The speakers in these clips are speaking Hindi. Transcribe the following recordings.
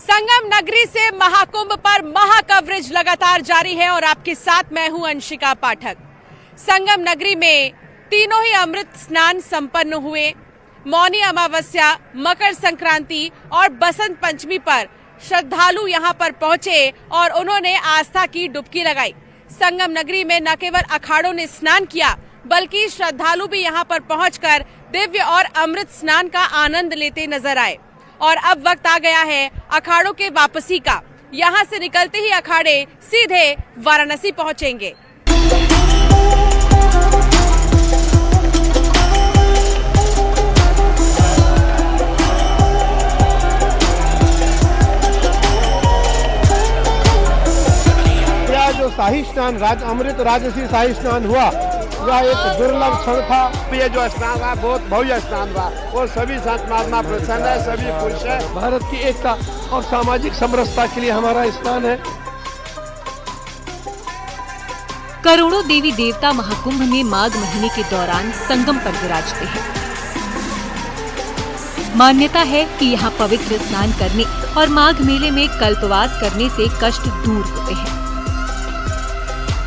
संगम नगरी से महाकुंभ पर महा कवरेज लगातार जारी है और आपके साथ मैं हूं अंशिका पाठक। संगम नगरी में तीनों ही अमृत स्नान संपन्न हुए। मौनी अमावस्या, मकर संक्रांति और बसंत पंचमी पर श्रद्धालु यहां पर पहुंचे और उन्होंने आस्था की डुबकी लगाई। संगम नगरी में न केवल अखाड़ों ने स्नान किया बल्कि श्रद्धालु भी यहां पर पहुंचकर दिव्य और अमृत स्नान का आनंद लेते नजर आए। और अब वक्त आ गया है अखाड़ों के वापसी का। यहां से निकलते ही अखाड़े सीधे वाराणसी पहुंचेंगे। यह जो शाही स्नान अमृत राजसी शाही स्नान हुआ, यह एक दुर्लभ क्षण था। ये जो स्नान था बहुत भव्य स्नान था और सभी संतमात्मा प्रसन्न है, सभी खुश है। भारत की एकता और सामाजिक समरसता के लिए हमारा स्नान है। करोड़ों देवी देवता महाकुंभ में माघ महीने के दौरान संगम पर विराजते हैं। मान्यता है कि यहाँ पवित्र स्नान करने और माघ मेले में कल्पवास करने से कष्ट दूर होते हैं।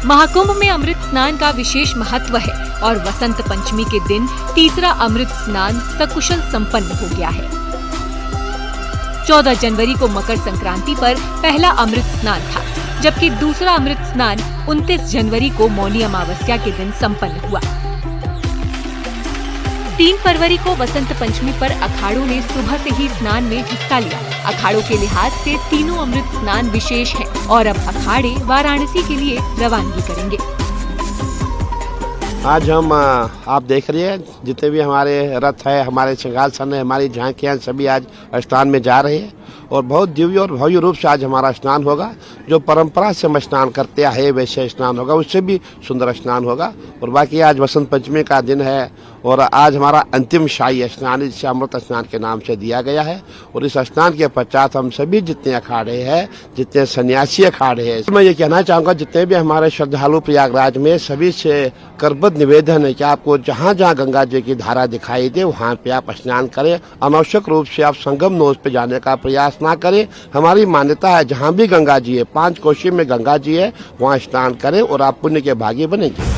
महाकुंभ में अमृत स्नान का विशेष महत्व है और वसंत पंचमी के दिन तीसरा अमृत स्नान सकुशल संपन्न हो गया है। 14 जनवरी को मकर संक्रांति पर पहला अमृत स्नान था, जबकि दूसरा अमृत स्नान 29 जनवरी को मौनी अमावस्या के दिन संपन्न हुआ। 3 फरवरी को वसंत पंचमी पर अखाड़ों ने सुबह से ही स्नान में हिस्सा लिया। अखाड़ों के लिहाज से तीनों अमृत स्नान विशेष हैं और अब अखाड़े वाराणसी के लिए रवानगी करेंगे। आज हम आप देख रहे हैं जितने भी हमारे रथ है, हमारे सिंहासन है, हमारी झांकियां सभी आज स्नान में जा रहे हैं और बहुत दिव्य और भव्य रूप से आज हमारा स्नान होगा। जो परंपरा से हम स्नान करते आए वैसे स्नान होगा, उससे भी सुंदर स्नान होगा। और बाकी आज वसंत पंचमी का दिन है और आज हमारा अंतिम शाही स्नान, जिसे अमृत स्नान के नाम से दिया गया है। और इस स्नान के पश्चात हम सभी जितने अखाड़े हैं, जितने सन्यासी अखाड़े हैं, मैं ये कहना चाहूँगा जितने भी हमारे श्रद्धालु प्रयागराज में सभी से करबद्ध निवेदन है कि आपको जहाँ जहाँ गंगा जी की धारा दिखाई दे वहाँ पे आप स्नान करें। अनावश्यक रूप से आप संगम नोज पे जाने का प्रयास ना करें। हमारी मान्यता है जहाँ भी गंगा जी है, 5 कोशी में गंगा जी है, वहाँ स्नान करें और आप पुण्य के भागी बनेंगे।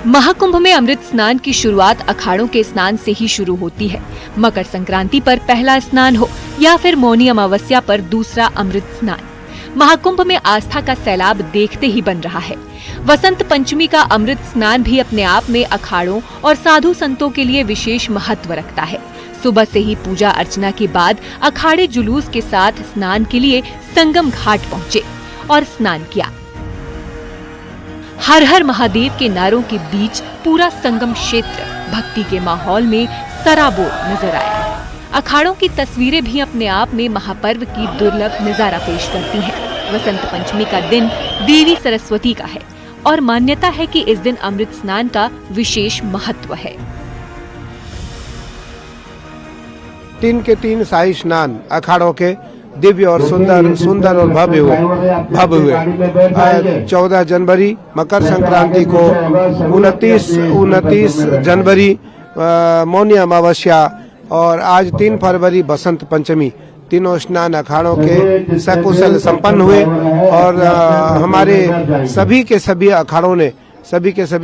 महाकुंभ में अमृत स्नान की शुरुआत अखाड़ों के स्नान से ही शुरू होती है। मकर संक्रांति पर पहला स्नान हो या फिर मौनी अमावस्या पर दूसरा अमृत स्नान, महाकुंभ में आस्था का सैलाब देखते ही बन रहा है। वसंत पंचमी का अमृत स्नान भी अपने आप में अखाड़ों और साधु संतों के लिए विशेष महत्व रखता है। सुबह से ही पूजा अर्चना के बाद अखाड़े जुलूस के साथ स्नान के लिए संगम घाट पहुँचे और स्नान किया। हर हर महादेव के नारों के बीच पूरा संगम क्षेत्र भक्ति के माहौल में सराबोर नजर आया। अखाड़ों की तस्वीरें भी अपने आप में महापर्व की दुर्लभ नजारा पेश करती हैं। वसंत पंचमी का दिन देवी सरस्वती का है और मान्यता है कि इस दिन अमृत स्नान का विशेष महत्व है। 3 के 3 शाही स्नान अखाड़ों के दिव्य और सुंदर और भव्य हुए। 14 जनवरी मकर संक्रांति को, 29 जनवरी मौनी अमावस्या और आज 3 फरवरी बसंत पंचमी, तीनों स्नान अखाड़ों के सकुशल संपन्न हुए। और हमारे सभी के सभी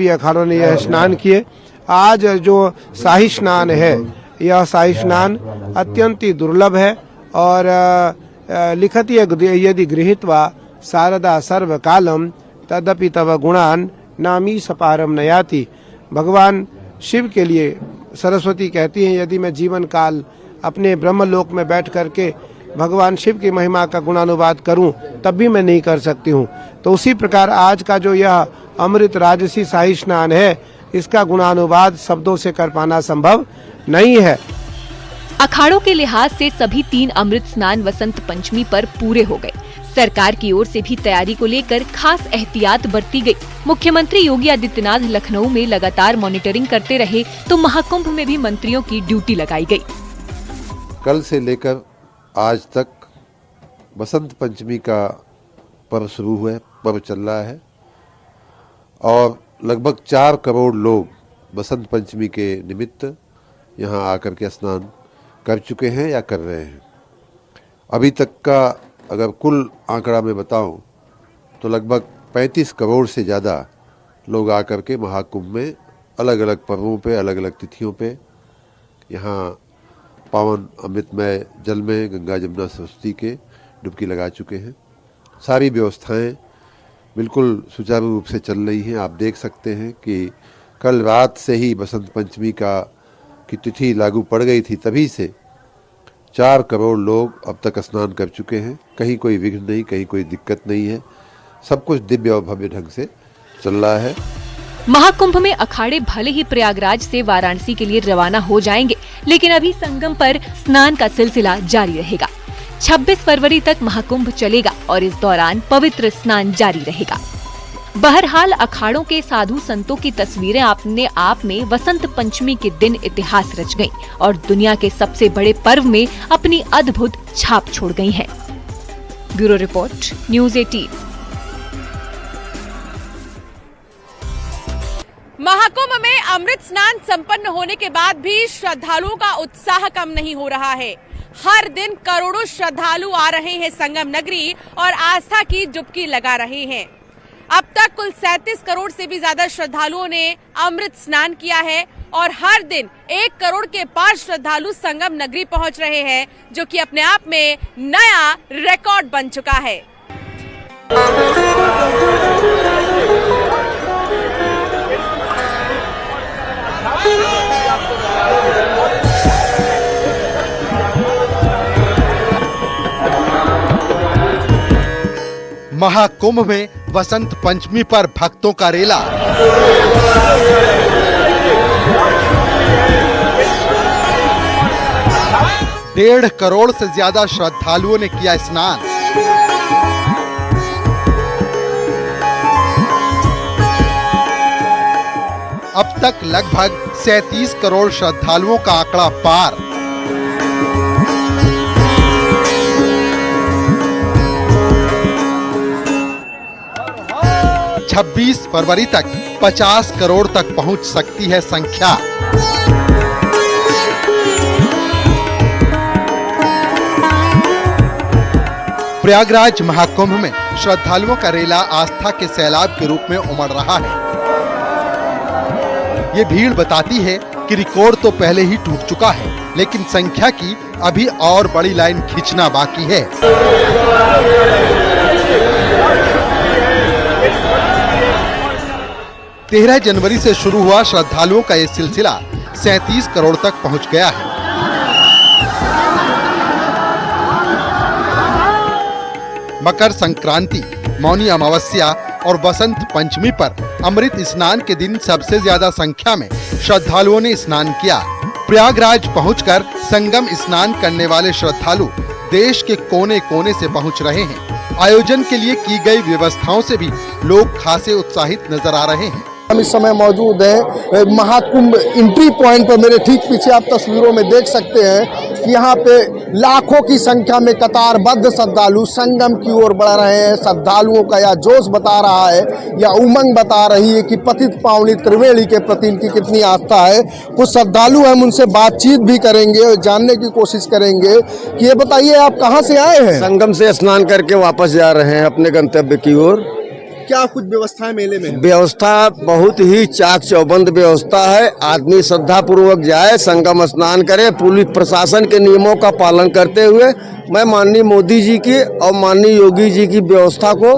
अखाड़ों ने यह स्नान किए। आज जो शाही स्नान है, यह शाही स्नान अत्यंत ही दुर्लभ है और लिखति यदि गृहीत्वा शारदा सर्वकालम तदपि तव गुणान नामी सपारम नयाति। भगवान शिव के लिए सरस्वती कहती हैं, यदि मैं जीवन काल अपने ब्रह्मलोक में बैठ करके भगवान शिव की महिमा का गुणानुवाद करूं तब भी मैं नहीं कर सकती हूं। तो उसी प्रकार आज का जो यह अमृत राजसी शाही स्नान है, इसका गुणानुवाद शब्दों से कर पाना संभव नहीं है। अखाड़ों के लिहाज से सभी 3 अमृत स्नान वसंत पंचमी पर पूरे हो गए। सरकार की ओर से भी तैयारी को लेकर खास एहतियात बरती गई। मुख्यमंत्री योगी आदित्यनाथ लखनऊ में लगातार मॉनिटरिंग करते रहे तो महाकुंभ में भी मंत्रियों की ड्यूटी लगाई गई। कल से लेकर आज तक बसंत पंचमी का पर्व शुरू हुआ है, पर्व चल रहा है और लगभग 4 करोड़ लोग बसंत पंचमी के निमित्त यहाँ आकर के स्नान कर चुके हैं या कर रहे हैं। अभी तक का अगर कुल आंकड़ा मैं बताऊं तो लगभग 35 करोड़ से ज़्यादा लोग आकर के महाकुंभ में अलग अलग पर्वों पे, अलग अलग तिथियों पे यहाँ पावन अमृतमय जल में गंगा जमुना सरस्वती के डुबकी लगा चुके हैं। सारी व्यवस्थाएं बिल्कुल सुचारू रूप से चल रही हैं। आप देख सकते हैं कि कल रात से ही बसंत पंचमी की तिथि लागू पड़ गई थी, तभी से 4 करोड़ लोग अब तक स्नान कर चुके हैं। कहीं कोई विघ्न नहीं, कहीं कोई दिक्कत नहीं है। सब कुछ दिव्य और भव्य ढंग से चल रहा है। महाकुंभ में अखाड़े भले ही प्रयागराज से वाराणसी के लिए रवाना हो जाएंगे, लेकिन अभी संगम पर स्नान का सिलसिला जारी रहेगा। 26 फरवरी तक महाकुंभ चलेगा और इस दौरान पवित्र स्नान जारी रहेगा। बहरहाल अखाड़ों के साधु संतों की तस्वीरें अपने आप में वसंत पंचमी के दिन इतिहास रच गईं और दुनिया के सबसे बड़े पर्व में अपनी अद्भुत छाप छोड़ गई हैं। Bureau report, news 18। महाकुंभ में अमृत स्नान संपन्न होने के बाद भी श्रद्धालुओं का उत्साह कम नहीं हो रहा है। हर दिन करोड़ों श्रद्धालु आ रहे हैं संगम नगरी और आस्था की डुबकी लगा रहे हैं। अब तक कुल 37 करोड़ से भी ज्यादा श्रद्धालुओं ने अमृत स्नान किया है और हर दिन 1 करोड़ के पार श्रद्धालु संगम नगरी पहुंच रहे हैं, जो कि अपने आप में नया रिकॉर्ड बन चुका है। महाकुंभ में वसंत पंचमी पर भक्तों का रेला। डेढ़ करोड़ से ज्यादा श्रद्धालुओं ने किया स्नान। अब तक लगभग 37 करोड़ श्रद्धालुओं का आंकड़ा पार। छब्बीस फरवरी तक 50 करोड़ तक पहुंच सकती है संख्या। प्रयागराज महाकुंभ में श्रद्धालुओं का रेला आस्था के सैलाब के रूप में उमड़ रहा है। ये भीड़ बताती है कि रिकॉर्ड तो पहले ही टूट चुका है, लेकिन संख्या की अभी और बड़ी लाइन खींचना बाकी है। 13 जनवरी से शुरू हुआ श्रद्धालुओं का ये सिलसिला 37 करोड़ तक पहुंच गया है। मकर संक्रांति, मौनी अमावस्या और बसंत पंचमी पर अमृत स्नान के दिन सबसे ज्यादा संख्या में श्रद्धालुओं ने स्नान किया। प्रयागराज पहुंचकर संगम स्नान करने वाले श्रद्धालु देश के कोने कोने से पहुंच रहे हैं। आयोजन के लिए की गई व्यवस्थाओं से भी लोग खासे उत्साहित नजर आ रहे हैं। हम इस समय मौजूद हैं महाकुंभ एंट्री पॉइंट पर। मेरे ठीक पीछे आप तस्वीरों में देख सकते हैं कि यहाँ पे लाखों की संख्या में कतारबद्ध श्रद्धालु संगम की ओर बढ़ रहे हैं। श्रद्धालुओं का यह जोश बता रहा है या उमंग बता रही है कि पतित पावनी त्रिवेणी के प्रति इनकी कितनी आस्था है। कुछ श्रद्धालु हम उनसे बातचीत भी करेंगे और जानने की कोशिश करेंगे कि ये बताइए आप कहाँ से आए हैं? संगम से स्नान करके वापस जा रहे हैं अपने गंतव्य की ओर। क्या कुछ व्यवस्थाएं मेले में? व्यवस्था बहुत ही चाक चौबंद व्यवस्था है। आदमी श्रद्धा पूर्वक जाए, संगम स्नान करे, पुलिस प्रशासन के नियमों का पालन करते हुए। मैं माननीय मोदी जी की और माननीय योगी जी की व्यवस्था को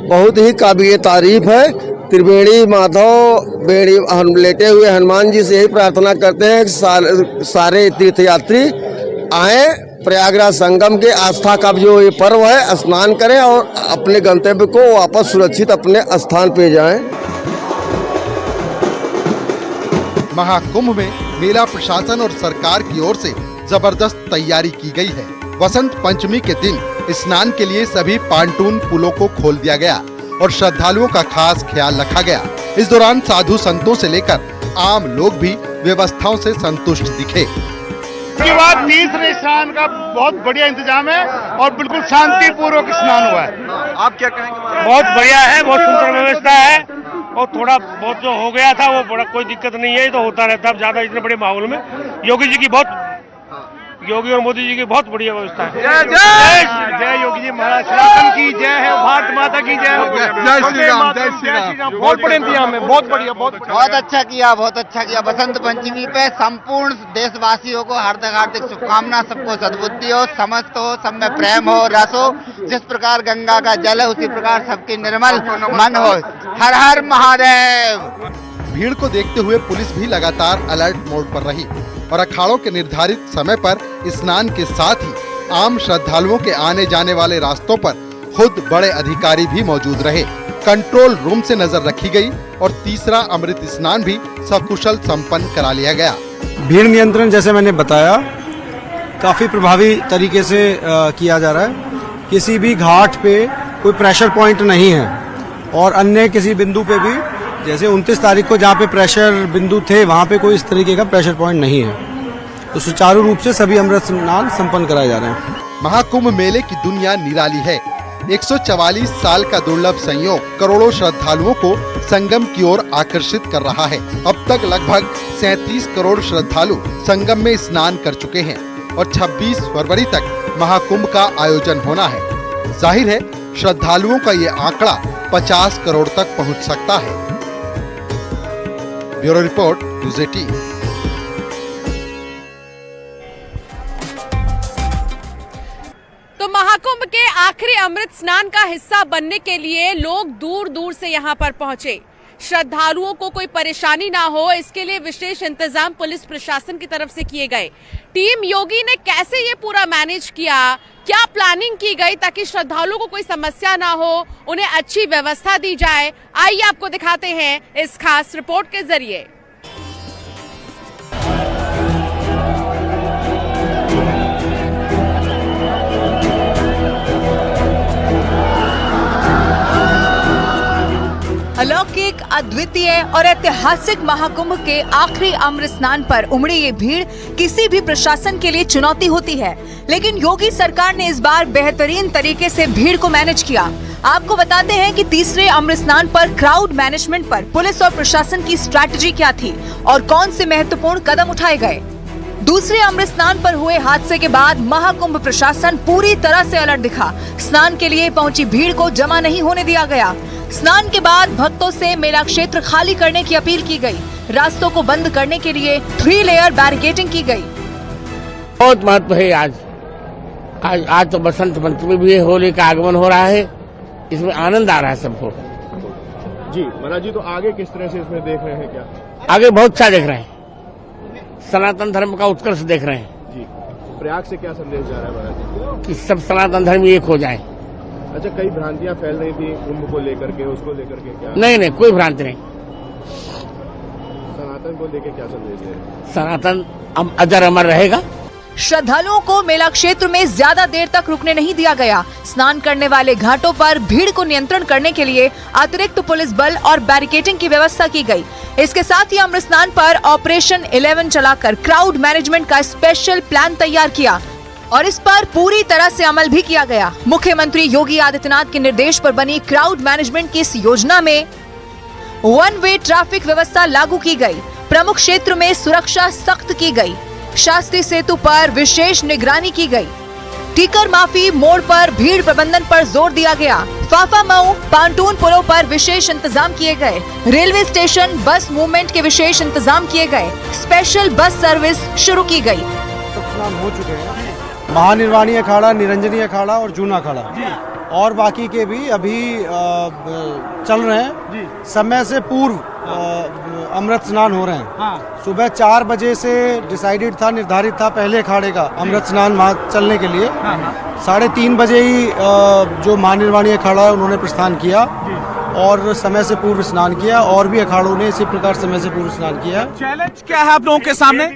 बहुत ही काबिल तारीफ है। त्रिवेणी माधव बेड़ी लेटे हुए हनुमान जी से यही प्रार्थना करते हैं कि सारे तीर्थयात्री आए, प्रयागराज संगम के आस्था का जो ये पर्व है स्नान करें और अपने गंतव्य को वापस सुरक्षित अपने स्थान पे जाएं। महाकुंभ में मेला प्रशासन और सरकार की ओर से जबरदस्त तैयारी की गई है। वसंत पंचमी के दिन स्नान के लिए सभी पांटून पुलों को खोल दिया गया और श्रद्धालुओं का खास ख्याल रखा गया। इस दौरान साधु संतों से लेकर आम लोग भी व्यवस्थाओं से संतुष्ट दिखे। इसके बाद तीसरे स्नान का बहुत बढ़िया इंतजाम है और बिल्कुल शांतिपूर्वक स्नान हुआ है। आप क्या कहेंगे? बहुत बढ़िया है, बहुत सुंदर व्यवस्था है और थोड़ा बहुत जो हो गया था वो बड़ा कोई दिक्कत नहीं है, ये तो होता रहता है। ज्यादा इतने बड़े माहौल में योगी जी की बहुत योगी और मोदी जी की बहुत बढ़िया व्यवस्था है। जय योगी जी महाराज, सनातन की जय है, भारत माता की जय हो। जय श्री राम, जय श्री राम। बहुत बड़े इंतजाम है, बहुत बढ़िया, बहुत अच्छा किया, बहुत अच्छा किया। बसंत पंचमी पे संपूर्ण देशवासियों को हार्दिक हार्दिक शुभकामना। सबको सद्बुद्धि हो, समझ हो, सब में प्रेम हो, रस हो। जिस प्रकार गंगा का जल है उसी प्रकार सबकी निर्मल मन हो। हर हर महादेव। भीड़ को देखते हुए पुलिस भी लगातार अलर्ट मोड पर रही और अखाड़ों के निर्धारित समय पर स्नान के साथ ही आम श्रद्धालुओं के आने जाने वाले रास्तों पर खुद बड़े अधिकारी भी मौजूद रहे। कंट्रोल रूम से नजर रखी गई और तीसरा अमृत स्नान भी सकुशल संपन्न करा लिया गया। भीड़ नियंत्रण जैसे मैंने बताया काफी प्रभावी तरीके से किया जा रहा है। किसी भी घाट पे कोई प्रेशर पॉइंट नहीं है और अन्य किसी बिंदु पे भी जैसे 29 तारीख को जहाँ पे प्रेशर बिंदु थे वहाँ पे कोई इस तरीके का प्रेशर पॉइंट नहीं है। तो सुचारू रूप से सभी अमृत स्नान संपन्न कराए जा रहे हैं। महाकुंभ मेले की दुनिया निराली है। 144 साल का दुर्लभ संयोग करोड़ों श्रद्धालुओं को संगम की ओर आकर्षित कर रहा है। अब तक लगभग 37 करोड़ श्रद्धालु संगम में स्नान कर चुके हैं और 26 फरवरी तक महाकुंभ का आयोजन होना है। जाहिर है श्रद्धालुओं का ये आंकड़ा 50 करोड़ तक पहुंच सकता है। Bureau report, news 18। तो महाकुंभ के आखिरी अमृत स्नान का हिस्सा बनने के लिए लोग दूर दूर से यहां पर पहुंचे। श्रद्धालुओं को कोई परेशानी ना हो इसके लिए विशेष इंतजाम पुलिस प्रशासन की तरफ से किए गए। टीम योगी ने कैसे ये पूरा मैनेज किया, क्या प्लानिंग की गई ताकि श्रद्धालुओं को कोई समस्या ना हो, उन्हें अच्छी व्यवस्था दी जाए, आइए आपको दिखाते हैं इस खास रिपोर्ट के जरिए। अलौकिक, अद्वितीय और ऐतिहासिक महाकुंभ के आखिरी अमृत स्नान पर उमड़ी ये भीड़ किसी भी प्रशासन के लिए चुनौती होती है, लेकिन योगी सरकार ने इस बार बेहतरीन तरीके से भीड़ को मैनेज किया। आपको बताते हैं कि तीसरे अमृत स्नान पर क्राउड मैनेजमेंट पर पुलिस और प्रशासन की स्ट्रैटेजी क्या थी और कौन से महत्वपूर्ण कदम उठाए गए। दूसरे अमृत स्नान पर हुए हादसे के बाद महाकुंभ प्रशासन पूरी तरह से अलर्ट दिखा। स्नान के लिए पहुंची भीड़ को जमा नहीं होने दिया गया। स्नान के बाद भक्तों से मेला क्षेत्र खाली करने की अपील की गई। रास्तों को बंद करने के लिए 3 लेयर बैरिकेडिंग की गई। बहुत महत्व है आज तो बसंत पंचमी भी है, होली का आगमन हो रहा है, इसमें आनंद आ रहा है सबको। जी महाराज जी, तो आगे किस तरह से इसमें देख रहे हैं? क्या आगे बहुत अच्छा देख रहे हैं, सनातन धर्म का उत्कर्ष देख रहे हैं जी। प्रयाग से क्या संदेश जा रहा है महाराज कि सब सनातन धर्म एक हो जाए। अच्छा, कई भ्रांतियां फैल रही थी कुंभ को लेकर के, उसको लेकर के क्या? नहीं, कोई भ्रांति नहीं। सनातन को लेकर क्या संदेश दे रहे हैं? सनातन अजर अमर रहेगा। श्रद्धालुओं को मेला क्षेत्र में ज्यादा देर तक रुकने नहीं दिया गया। स्नान करने वाले घाटों पर भीड़ को नियंत्रण करने के लिए अतिरिक्त पुलिस बल और बैरिकेडिंग की व्यवस्था की गई। इसके साथ ही अमृत स्नान पर ऑपरेशन 11 चलाकर क्राउड मैनेजमेंट का स्पेशल प्लान तैयार किया और इस पर पूरी तरह से अमल भी किया गया। मुख्यमंत्री योगी आदित्यनाथ के निर्देश पर बनी क्राउड मैनेजमेंट की इस योजना में 1 वे ट्रैफिक व्यवस्था लागू की गई। प्रमुख क्षेत्र में सुरक्षा सख्त की गई। शास्त्री सेतु पर विशेष निगरानी की गई। टीकर माफी मोड़ पर भीड़ प्रबंधन पर जोर दिया गया। फाफा मऊ पांटून पुलों पर विशेष इंतजाम किए गए। रेलवे स्टेशन बस मूवमेंट के विशेष इंतजाम किए गए। स्पेशल बस सर्विस शुरू की गई। स्नान हो चुके हैं। महानिर्वाणी अखाड़ा, निरंजनी अखाड़ा और जूना अखाड़ा और बाकी के भी अभी चल रहे हैं। समय से पूर्व अमृत स्नान हो रहे हैं। सुबह 4 बजे से डिसाइडेड था, निर्धारित था पहले अखाड़े का अमृत स्नान वहाँ चलने के लिए। 3:30 बजे ही जो महानिर्वाणी अखाड़ा है उन्होंने प्रस्थान किया और समय से पूर्व स्नान किया और भी अखाड़ों ने इसी प्रकार समय से पूर्व स्नान किया। चैलेंज क्या है आप लोगों के सामने?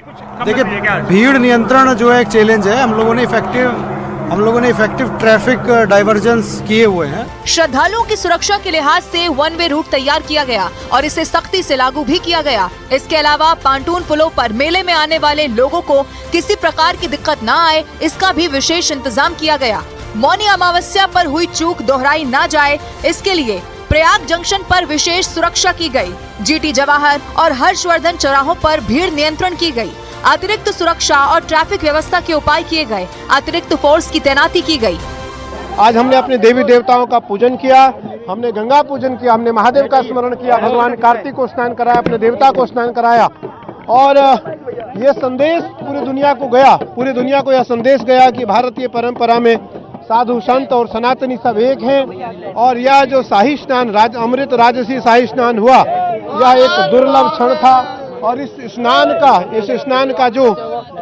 देखिए, भीड़ नियंत्रण जो है एक चैलेंज है। हम लोगों ने इफेक्टिव ट्रैफिक डाइवर्जेंस किए हुए हैं। श्रद्धालुओं की सुरक्षा के लिहाज से 1 वे रूट तैयार किया गया और इसे सख्ती से लागू भी किया गया। इसके अलावा पांटून पुलों पर मेले में आने वाले लोगों को किसी प्रकार की दिक्कत न आए, इसका भी विशेष इंतजाम किया गया। मौनी अमावस्या पर हुई चूक दोहराई न जाए, इसके लिए प्रयाग जंक्शन पर विशेष सुरक्षा की गई। जीटी जवाहर और हर्षवर्धन चौराहों पर भीड़ नियंत्रण की गई। अतिरिक्त सुरक्षा और ट्रैफिक व्यवस्था के उपाय किए गए। अतिरिक्त फोर्स की तैनाती की गई। आज हमने अपने देवी देवताओं का पूजन किया, हमने गंगा पूजन किया, हमने महादेव का स्मरण किया, भगवान कार्तिक को स्नान कराया, अपने देवता को स्नान कराया और ये संदेश पूरी दुनिया को गया, पूरी दुनिया को यह संदेश गया कि भारतीय परंपरा में साधु संत और सनातनी सब एक हैं और यह जो शाही स्नान अमृत राजसी शाही स्नान हुआ, यह एक दुर्लभ क्षण था और इस स्नान का जो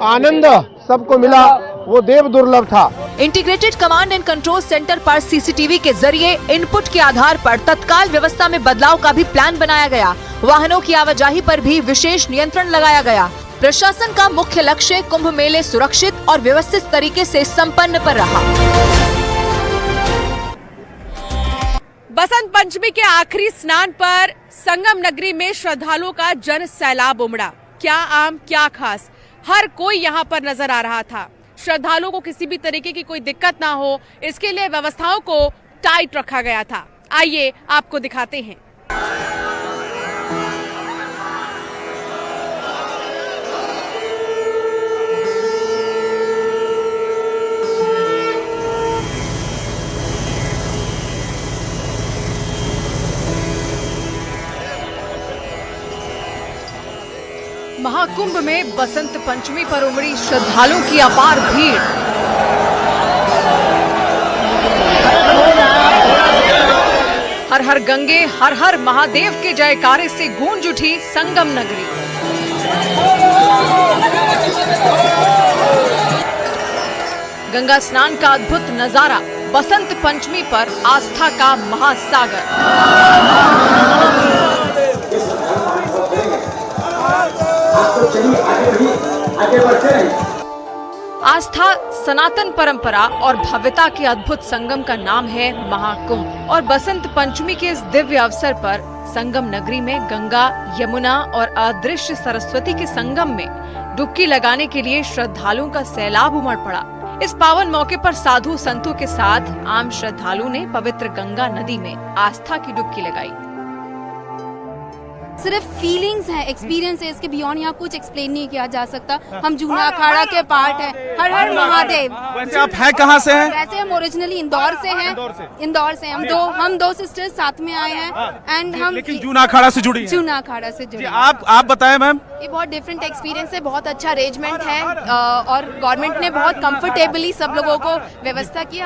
आनंद सबको मिला वो देव दुर्लभ था। Integrated command and control centre पर सीसीटीवी के जरिए इनपुट के आधार पर तत्काल व्यवस्था में बदलाव का भी प्लान बनाया गया। वाहनों की आवाजाही पर भी विशेष नियंत्रण लगाया गया। प्रशासन का मुख्य लक्ष्य कुंभ मेले सुरक्षित और व्यवस्थित तरीके से संपन्न पर रहा। बसंत पंचमी के आखिरी स्नान पर संगम नगरी में श्रद्धालुओं का जन सैलाब उमड़ा। क्या आम क्या खास, हर कोई यहाँ पर नजर आ रहा था। श्रद्धालुओं को किसी भी तरीके की कोई दिक्कत ना हो, इसके लिए व्यवस्थाओं को टाइट रखा गया था। आइए आपको दिखाते हैं। महाकुंभ में बसंत पंचमी पर उमड़ी श्रद्धालुओं की अपार भीड़। हर हर गंगे हर हर महादेव के जयकारे से गूंज उठी संगम नगरी। गंगा स्नान का अद्भुत नजारा, बसंत पंचमी पर आस्था का महासागर। आस्था, सनातन परंपरा और भव्यता के अद्भुत संगम का नाम है महाकुंभ और बसंत पंचमी के इस दिव्य अवसर पर संगम नगरी में गंगा, यमुना और अदृश्य सरस्वती के संगम में डुबकी लगाने के लिए श्रद्धालुओं का सैलाब उमड़ पड़ा। इस पावन मौके पर साधु संतों के साथ आम श्रद्धालुओं ने पवित्र गंगा नदी में आस्था की डुबकी लगाई। सिर्फ फीलिंग्स है, एक्सपीरियंस है, इसके बियॉन्ड यहाँ कुछ एक्सप्लेन नहीं किया जा सकता। हम जूना अखाड़ा के पार्ट हैं। हर हर महादेव। वैसे आप हैं कहाँ से हैं? वैसे हम ओरिजिनली इंदौर से हैं। इंदौर से हम दो सिस्टर्स साथ में आए हैं एंड हम लेकिन जूना अखाड़ा से जुड़ी हैं। जूना अखाड़ा से जुड़ी। आप बताएं मैम। ये बहुत डिफरेंट एक्सपीरियंस है, बहुत अच्छा अरेंजमेंट है और गवर्नमेंट ने बहुत कंफर्टेबली सब लोगों को व्यवस्था की।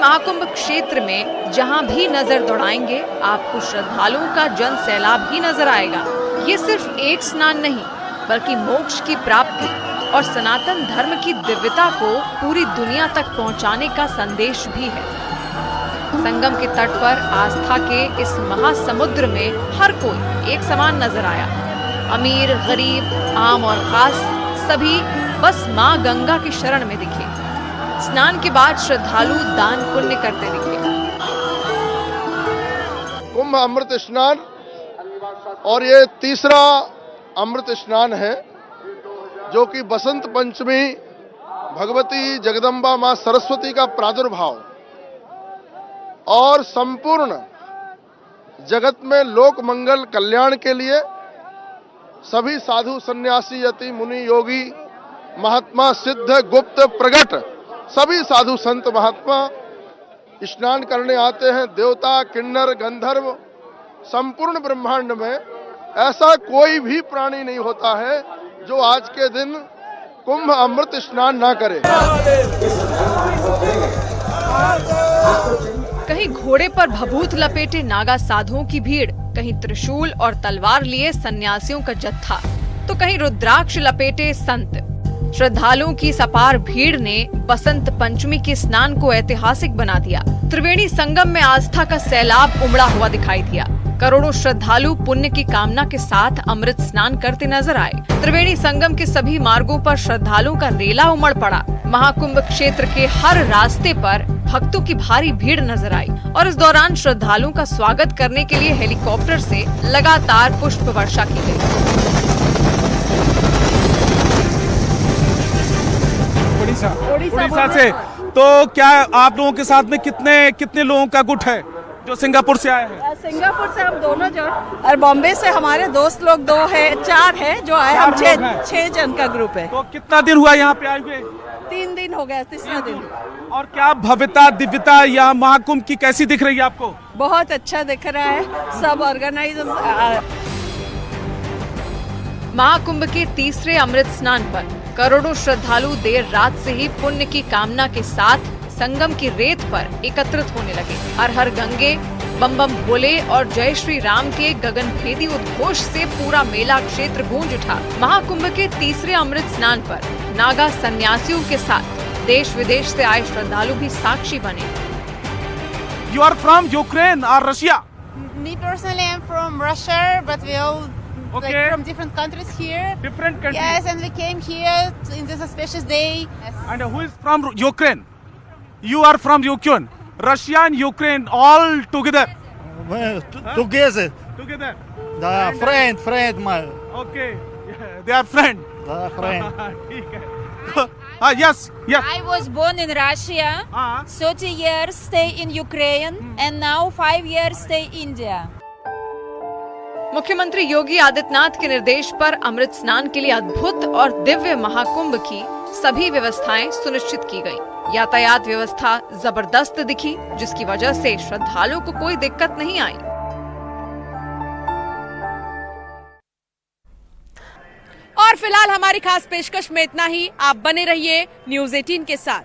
महाकुंभ क्षेत्र में जहां भी नजर दौड़ाएंगे आपको श्रद्धालुओं का जन सैलाब ही नजर आएगा। ये सिर्फ एक स्नान नहीं बल्कि मोक्ष की प्राप्ति और सनातन धर्म की दिव्यता को पूरी दुनिया तक पहुंचाने का संदेश भी है। संगम के तट पर आस्था के इस महासमुद्र में हर कोई एक समान नजर आया। अमीर, गरीब, आम और खास सभी बस माँ गंगा की शरण में दिखे। स्नान के बाद श्रद्धालु दान पुण्य करते दिखे। कुंभ अमृत स्नान और ये तीसरा अमृत स्नान है जो कि बसंत पंचमी भगवती जगदम्बा मां सरस्वती का प्रादुर्भाव और संपूर्ण जगत में लोक मंगल कल्याण के लिए सभी साधु सन्यासी यति मुनि योगी महात्मा सिद्ध गुप्त प्रगट सभी साधु संत महात्मा स्नान करने आते हैं। देवता, किन्नर, गंधर्व, संपूर्ण ब्रह्मांड में ऐसा कोई भी प्राणी नहीं होता है जो आज के दिन कुंभ अमृत स्नान ना करे। कहीं घोड़े पर भभूत लपेटे नागा साधुओं की भीड़, कहीं त्रिशूल और तलवार लिए सन्यासियों का जत्था, तो कहीं रुद्राक्ष लपेटे संत। श्रद्धालुओं की अपार भीड़ ने बसंत पंचमी के स्नान को ऐतिहासिक बना दिया। त्रिवेणी संगम में आस्था का सैलाब उमड़ा हुआ दिखाई दिया। करोड़ों श्रद्धालु पुण्य की कामना के साथ अमृत स्नान करते नजर आए। त्रिवेणी संगम के सभी मार्गों पर श्रद्धालुओं का रेला उमड़ पड़ा। महाकुंभ क्षेत्र के हर रास्ते पर भक्तों की भारी भीड़ नजर आई और इस दौरान श्रद्धालुओं का स्वागत करने के लिए हेलीकॉप्टर से लगातार पुष्प वर्षा की गई। उड़ीसा से। तो क्या आप लोगों के साथ में कितने लोगों का गुट है जो सिंगापुर से आए हैं? सिंगापुर से हम दोनों जो, और बॉम्बे से हमारे दोस्त लोग 4 है जो आए, हम 6 जन का ग्रुप है। तो कितना दिन हुआ यहाँ पे आए हुए? 3 दिन हो गया, तीसरा दिन। और क्या भव्यता दिव्यता यहाँ महाकुंभ की कैसी दिख रही है आपको? बहुत अच्छा दिख रहा है, सब ऑर्गेनाइजर्स। महाकुंभ के तीसरे अमृत स्नान पर करोड़ों श्रद्धालु देर रात से ही पुण्य की कामना के साथ संगम की रेत पर एकत्रित होने लगे। हर हर गंगे, बम बम भोले और जय श्री राम के गगनभेदी उद्घोष से पूरा मेला क्षेत्र गूंज उठा। महाकुंभ के तीसरे अमृत स्नान पर नागा सन्यासियों के साथ देश विदेश से आए श्रद्धालु भी साक्षी बने। You are from Ukraine or Russia? Me personally, I'm from Russia, but we all Okay. like from different countries here. Different countries. Yes, and we came here in this auspicious day. Yes. And who is from Ukraine? You are from Ukraine. Russia and Ukraine all together. Together. Together. friend, my Okay. Yeah, they are friend. friend. ठीक है. Yes. I was born in Russia. 30 years stay in Ukraine, and now 5 years stay India. मुख्यमंत्री योगी आदित्यनाथ के निर्देश पर अमृत स्नान के लिए अद्भुत और दिव्य महाकुंभ की सभी व्यवस्थाएं सुनिश्चित की गयी। यातायात व्यवस्था जबरदस्त दिखी, जिसकी वजह से श्रद्धालुओं को कोई दिक्कत नहीं आई। और फिलहाल हमारी खास पेशकश में इतना ही। आप बने रहिए न्यूज़ 18 के साथ।